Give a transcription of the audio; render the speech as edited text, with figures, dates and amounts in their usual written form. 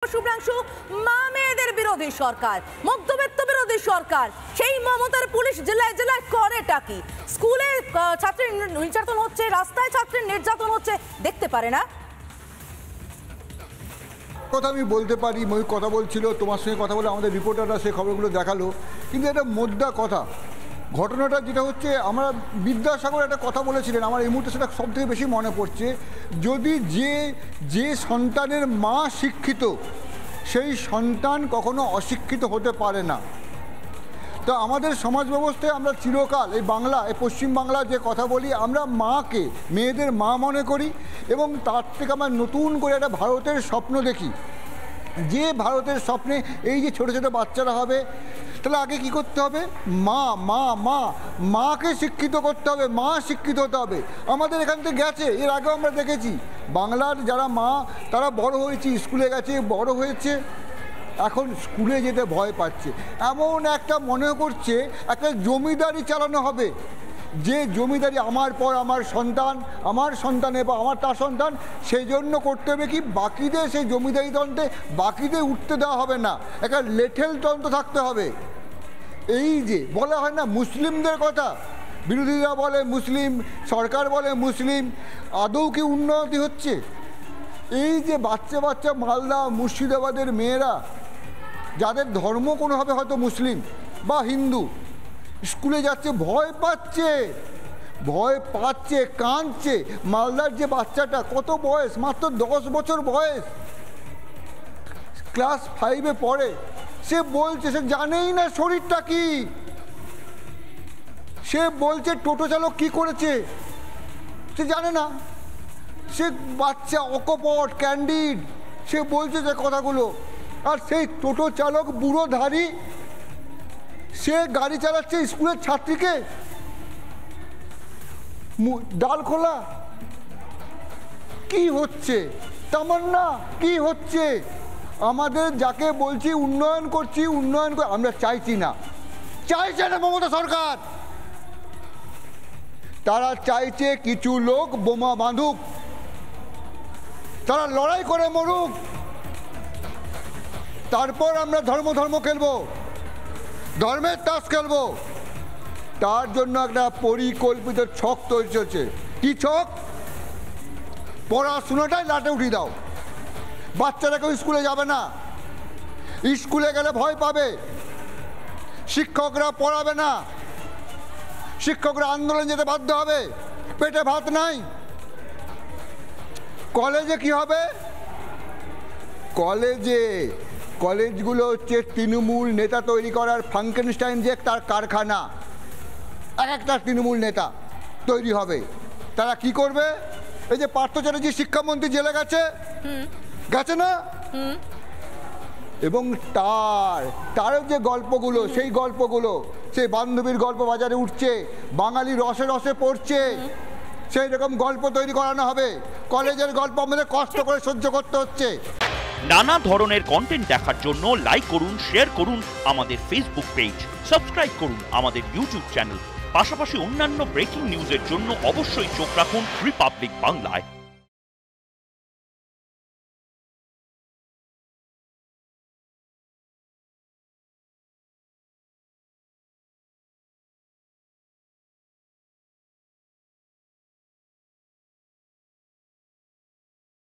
শুভ্রাংশু, মা মেয়েদের বিরোধী সরকার, মধ্যবিত্ত বিরোধী সরকার, সেই মমতার পুলিশ জেলায় জেলায় করেটা কি? স্কুলে ছাত্রীর নির্যাতন হচ্ছে, রাস্তায় ছাত্রীর নির্যাতন হচ্ছে, দেখতে পারে না? কথা আমি বলতে পারি, মই কথা বলছিল, তোমার সঙ্গে কথা বলে আমাদের রিপোর্টাররা সে খবরগুলো দেখালো, কিন্তু এটা মোদ্দা কথা ঘটনাটা যেটা হচ্ছে, আমরা বিদ্যাসাগর একটা কথা বলেছিলেন, আমার এই মুহূর্তে সেটা সবথেকে বেশি মনে পড়ছে। যদি যে সন্তানের মা শিক্ষিত, সেই সন্তান কখনো অশিক্ষিত হতে পারে না। তো আমাদের সমাজ ব্যবস্থায় আমরা চিরকাল এই বাংলা, এই পশ্চিমবাংলা যে কথা বলি, আমরা মাকে মেয়েদের মা মনে করি, এবং তার থেকে আমরা নতুন করে একটা ভারতের স্বপ্ন দেখি, যে ভারতের স্বপ্নে এই যে ছোটো ছোটো বাচ্চারা হবে, তাহলে আগে কি করতে হবে? মাকে শিক্ষিত করতে হবে, মা শিক্ষিত হতে হবে। আমাদের এখান থেকে গেছে, এর আগেও আমরা দেখেছি বাংলার যারা মা, তারা বড় হয়েছে, স্কুলে গেছে, বড় হয়েছে, এখন স্কুলে যেতে ভয় পাচ্ছে। এমন একটা মনে করছে একটা জমিদারি চালানো হবে, যে জমিদারি আমার পর আমার সন্তানের বা আমার তার সন্তান, সেই জন্য করতে হবে কি, বাকিদের সেই জমিদারি তন্ত্রে বাকিদের উঠতে দেওয়া হবে না, একটা লেঠেল তন্ত্র থাকতে হবে। এই যে বলা হয় না মুসলিমদের কথা, বিরোধীরা বলে মুসলিম, সরকার বলে মুসলিম, আদৌ কি উন্নতি হচ্ছে? এই যে বাচ্চা বাচ্চা মালদা মুর্শিদাবাদের মেয়েরা, যাদের ধর্ম কোনোভাবে হয়তো মুসলিম বা হিন্দু, স্কুলে যাচ্ছে, ভয় পাচ্ছে, কাঁদছে। মালদার যে বাচ্চাটা, কত বয়স, মাত্র 10 বছর বয়স, ক্লাস 5-এ পড়ে, সে বলছে সে জানেই না শরীরটা কি। সে বলছে টোটো চালক কি করেছে সে জানে না। সে বাচ্চা, অকপট, ক্যান্ডিড, সে বলছে যে কথাগুলো। আর সেই টোটো চালক বুড়োধারী, সে গাড়ি চালাচ্ছে স্কুলের ছাত্রীকে, ডাল খোলা। কি হচ্ছে তামান্না, কি হচ্ছে? আমাদের যাকে বলছি উন্নয়ন করছি, আমরা চাইছি না মমতা সরকার। তারা চাইছে কিছু লোক বোমা বাঁধুক, তারা লড়াই করে মরুক, তারপর আমরা ধর্ম খেলবো, ধর্মের তাস খেলবো। তার জন্য একটা পরিকল্পিত ছক তৈরি হচ্ছে। কি ছক? পড়াশোনাটাই লাটে উঠিয়ে দাও, বাচ্চারা কেউ স্কুলে যাবে না, স্কুলে গেলে ভয় পাবে, শিক্ষকরা পড়াবে না, শিক্ষকরা আন্দোলন যেতে বাধ্য হবে, পেটে ভাত নাই। কলেজে কি হবে? কলেজগুলো হচ্ছে তৃণমূল নেতা তৈরি করার ফ্রাঙ্কেনস্টাইন যে তার কারখানা। একটা তৃণমূল নেতা তৈরি হবে। তারা কি করবে? এই যে পার্থ চ্যাটার্জি শিক্ষামন্ত্রী জেলে গেছে না, এবং তার যে গল্পগুলো, সেই বান্ধবীর গল্প বাজারে উঠছে, বাঙালি রসে রসে পড়ছে, সেই রকম গল্প তৈরি করানো হবে। কলেজের গল্প আমাদের কষ্ট করে সহ্য করতে হচ্ছে। নানা ধরনের কন্টেন্ট দেখার জন্য লাইক করুন, শেয়ার করুন আমাদের ফেসবুক পেজ, সাবস্ক্রাইব করুন আমাদের ইউটিউব চ্যানেল। পাশাপাশি অন্যান্য ব্রেকিং নিউজের জন্য অবশ্যই চোখ রাখুন রিপাবলিক বাংলায়।